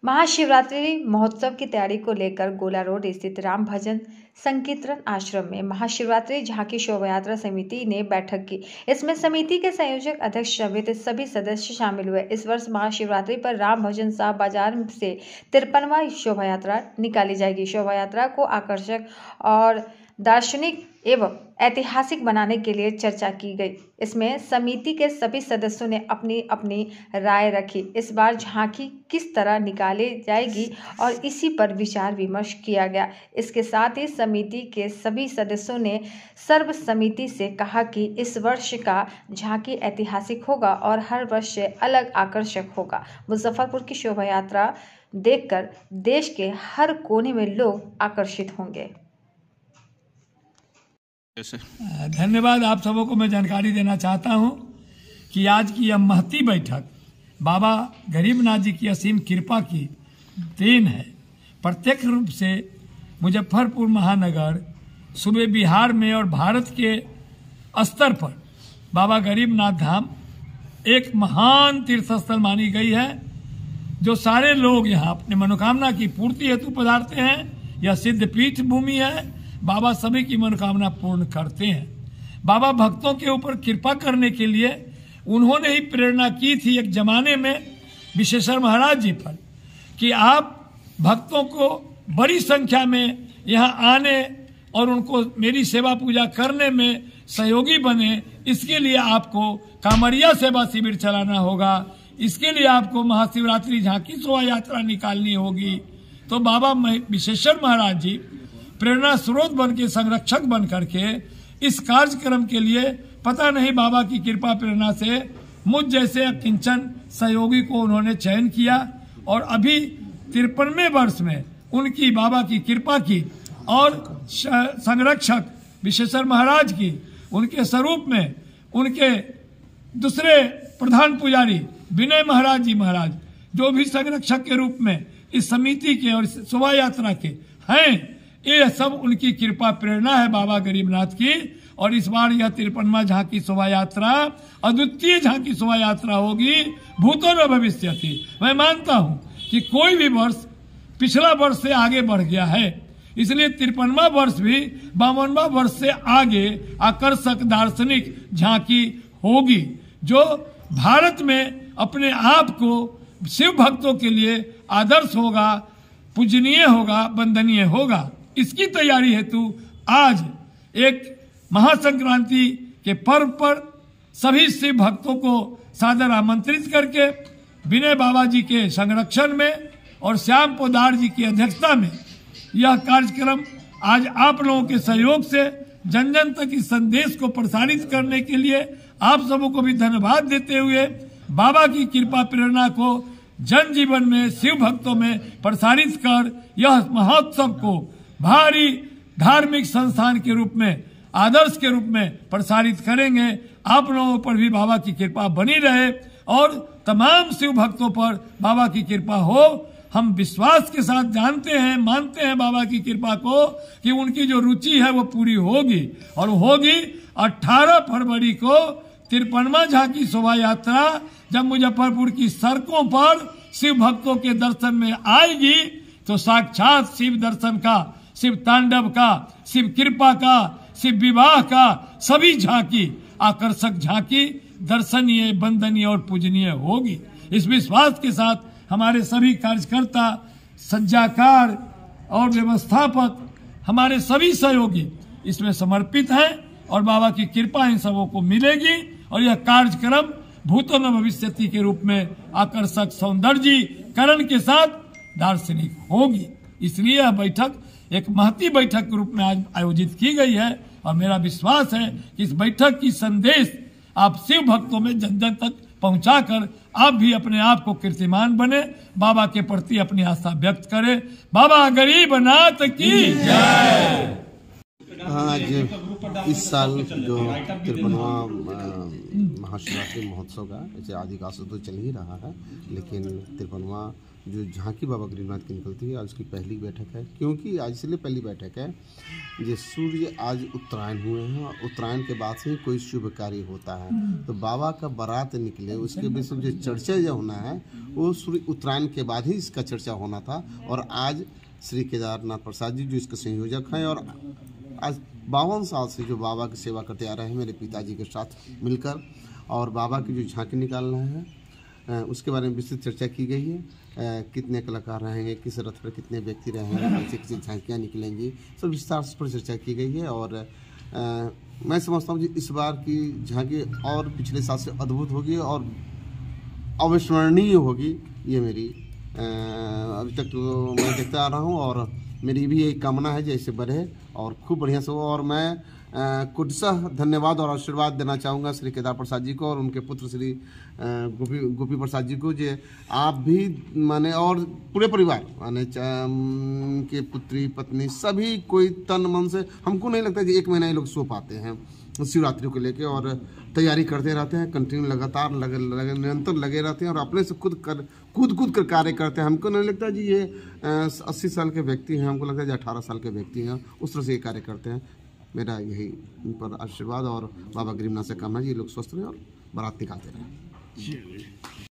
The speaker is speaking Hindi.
महाशिवरात्रि महोत्सव की तैयारी को लेकर गोला रोड स्थित राम भजन संकीर्तन आश्रम में महाशिवरात्रि झांकी शोभा यात्रा समिति ने बैठक की। इसमें समिति के संयोजक अध्यक्ष समेत सभी सदस्य शामिल हुए। इस वर्ष महाशिवरात्रि पर राम भजन साहब बाजार से 53वां शोभा यात्रा निकाली जाएगी। शोभा यात्रा को आकर्षक और दार्शनिक एवं ऐतिहासिक बनाने के लिए चर्चा की गई। इसमें समिति के सभी सदस्यों ने अपनी अपनी राय रखी। इस बार झांकी किस तरह निकाली जाएगी और इसी पर विचार विमर्श किया गया। इसके साथ ही समिति के सभी सदस्यों ने सर्वसम्मति से कहा कि इस वर्ष का झांकी ऐतिहासिक होगा और हर वर्ष से अलग आकर्षक होगा। मुजफ्फरपुर की शोभा यात्रा देखकर देश के हर कोने में लोग आकर्षित होंगे। धन्यवाद। आप सबों को मैं जानकारी देना चाहता हूं कि आज की यह महती बैठक बाबा गरीबनाथ जी की असीम कृपा की देन है। प्रत्यक्ष रूप से मुजफ्फरपुर महानगर सूबे बिहार में और भारत के स्तर पर बाबा गरीबनाथ धाम एक महान तीर्थ स्थल मानी गई है, जो सारे लोग यहाँ अपने मनोकामना की पूर्ति हेतु पधारते हैं। यह सिद्ध पीठ भूमि है। बाबा सभी की मनोकामना पूर्ण करते हैं। बाबा भक्तों के ऊपर कृपा करने के लिए उन्होंने ही प्रेरणा की थी एक जमाने में विश्वेश्वर महाराज जी पर कि आप भक्तों को बड़ी संख्या में यहाँ आने और उनको मेरी सेवा पूजा करने में सहयोगी बने। इसके लिए आपको कांवरिया सेवा शिविर चलाना होगा। इसके लिए आपको महाशिवरात्रि झांकी शोभा यात्रा निकालनी होगी। तो बाबा विश्वेश्वर महाराज जी प्रेरणा स्रोत बन के, संरक्षक बन करके इस कार्यक्रम के लिए पता नहीं बाबा की कृपा प्रेरणा से मुझ जैसे किंचन सहयोगी को उन्होंने चयन किया और अभी 53वें वर्ष में उनकी बाबा की कृपा की और संरक्षक विश्वेश्वर महाराज की उनके स्वरूप में उनके दूसरे प्रधान पुजारी विनय महाराज जी महाराज जो भी संरक्षक के रूप में इस समिति के और शोभा यात्रा के हैं, ये सब उनकी कृपा प्रेरणा है बाबा गरीबनाथ की। और इस बार यह 53वां झांकी शोभा यात्रा अद्वितीय झांकी शोभा यात्रा होगी, भूतो न भविष्यति। मैं मानता हूं कि कोई भी वर्ष पिछला वर्ष से आगे बढ़ गया है, इसलिए 53वां वर्ष भी 52वां वर्ष से आगे आकर्षक दार्शनिक झांकी होगी, जो भारत में अपने आप को शिव भक्तों के लिए आदर्श होगा, पूजनीय होगा, वंदनीय होगा। इसकी तैयारी हेतु आज एक महासंक्रांति के पर्व पर सभी शिव भक्तों को सादर आमंत्रित करके विनय बाबा जी के संरक्षण में और श्याम पोदार जी की अध्यक्षता में यह कार्यक्रम आज आप लोगों के सहयोग से जन जन तक इस संदेश को प्रसारित करने के लिए आप सबों को भी धन्यवाद देते हुए बाबा की कृपा प्रेरणा को जन जीवन में, शिव भक्तों में प्रसारित कर यह महोत्सव को भारी धार्मिक संस्थान के रूप में, आदर्श के रूप में प्रसारित करेंगे। आप लोगों पर भी बाबा की कृपा बनी रहे और तमाम शिव भक्तों पर बाबा की कृपा हो। हम विश्वास के साथ जानते हैं, मानते हैं बाबा की कृपा को कि उनकी जो रुचि है वो पूरी होगी और होगी। 18 फरवरी को 53वां झांकी शोभा यात्रा जब मुजफ्फरपुर की सड़कों पर शिव भक्तों के दर्शन में आएगी तो साक्षात शिव दर्शन का, शिव तांडव का, शिव कृपा का, शिव विवाह का सभी झांकी, आकर्षक झांकी दर्शनीय, वंदनीय और पूजनीय होगी। इस विश्वास के साथ हमारे सभी कार्यकर्ता, सज्जाकार और व्यवस्थापक, हमारे सभी सहयोगी इसमें समर्पित हैं और बाबा की कृपा इन सबों को मिलेगी और यह कार्यक्रम भूतो न भविष्यति के रूप में आकर्षक सौंदर्यीकरण के साथ दार्शनिक होगी। इसलिए यह बैठक एक महती बैठक के रूप में आज आयोजित की गई है और मेरा विश्वास है कि इस बैठक की संदेश आप शिव भक्तों में जन जन तक पहुंचाकर आप भी अपने आप को कीर्तिमान बने, बाबा के प्रति अपनी आस्था व्यक्त करें। बाबा गरीबनाथ की जय। आज इस साल जो 53वां महाशिवरात्रि महोत्सव का, इसे आदि काल से तो चल ही रहा है, लेकिन 53वां जो झांकी बाबा गरीबनाथ की निकलती है, आज उसकी पहली बैठक है। क्योंकि आज इसलिए पहली बैठक है, ये सूर्य आज उत्तरायण हुए हैं और उत्तरायण के बाद से ही कोई शुभ कार्य होता है, तो बाबा का बारात निकले उसके विषय में जो चर्चा जो होना है वो सूर्य उत्तरायण के बाद ही इसका चर्चा होना था। और आज श्री केदारनाथ प्रसाद जी जो इसके संयोजक हैं और आज 52 साल से जो बाबा की सेवा करते आ रहे हैं मेरे पिताजी के साथ मिलकर, और बाबा की जो झांकी निकालना है उसके बारे में विस्तृत चर्चा की गई है। कितने कलाकार रहेंगे, किस रथ पर कितने व्यक्ति रहेंगे, कैसे कैसे झांकियाँ निकलेंगी, सब विस्तार पर चर्चा की गई है। और मैं समझता हूँ कि इस बार की झांकी और पिछले साल से अद्भुत होगी और अविस्मरणीय होगी। ये मेरी अभी तक तो मैं देखता आ रहा हूँ और मेरी भी यही कामना है जैसे बढ़े और खूब बढ़िया से हो। और मैं कुटसह धन्यवाद और आशीर्वाद देना चाहूँगा श्री केदार प्रसाद जी को और उनके पुत्र श्री गोपी प्रसाद जी को, जो आप भी माने और पूरे परिवार माने के पुत्री पत्नी सभी कोई तन मन से, हमको नहीं लगता कि एक महीना ये लोग सो पाते हैं शिवरात्रि को लेके, और तैयारी करते रहते हैं, कंटिन्यू लगातार निरंतर लगे रहते हैं और अपने से कूद कर कार्य करते हैं। हमको नहीं लगता जी ये 80 साल के व्यक्ति हैं, हमको लगता है जी 18 साल के व्यक्ति हैं, उस तरह से ये कार्य करते हैं। मेरा यही उन पर आशीर्वाद और बाबा गरीबनाथ से कामना जी लोग स्वस्थ रहें और बारात निकालते रहें।